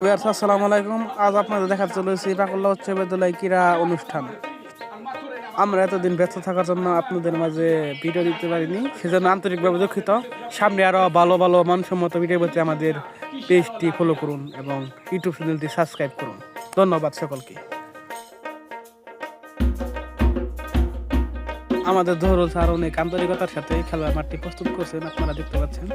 আসসালামু আলাইকুম। আজ আপনাদের দেখাতে চলেছি পাকুল্লা উচ্চ বিদ্যালয় ক্রীড়া অনুষ্ঠান। আমরা এতদিন ব্যস্ত থাকার জন্য আপনাদের মাঝে ভিডিও দিতে পারিনি, সেজন্য আন্তরিকভাবে দুঃখিত। সামনে আরো ভালো ভালো মানসম্মত ভিডিও পেতে আমাদের পেজটি ফলো করুন এবং ইউটিউব চ্যানেলটি সাবস্ক্রাইব করুন। ধন্যবাদ সকলকে। আমাদের ধরুন স্যার অনেক আন্তরিকতার সাথে খেলার মাঠটি প্রস্তুত করছেন, আপনারা দেখতে পাচ্ছেন।